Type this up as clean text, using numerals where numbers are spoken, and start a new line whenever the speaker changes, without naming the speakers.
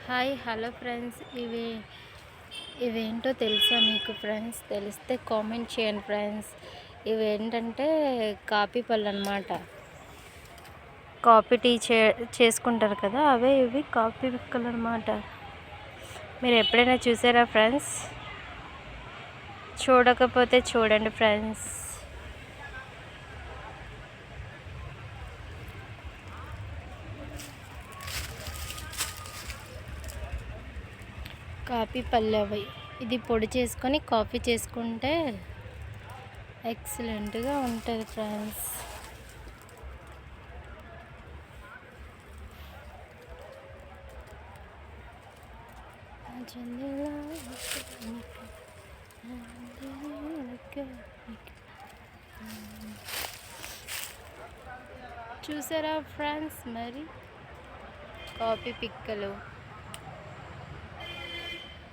Hi hello friends, ఇవేంటో తెలుసా మీకు friends? తెలిస్తే కామెంట్ చేయండి ఫ్రెండ్స్. ఇవేంటంటే కాపీ పళ్ళు అనమాట. కాఫీ టీ చేసుకుంటారు కదా, అవే ఇవి కాఫీ పిక్కలు అనమాట. మీరు ఎప్పుడైనా చూసారా ఫ్రెండ్స్? చూడకపోతే చూడండి ఫ్రెండ్స్. కాఫీ పళ్ళు అవి. ఇది పొడి చేసుకొని కాఫీ చేసుకుంటే ఎక్సలెంట్గా ఉంటుంది ఫ్రెండ్స్. చూసారా ఫ్రెండ్స్? మరి కాఫీ పిక్కలు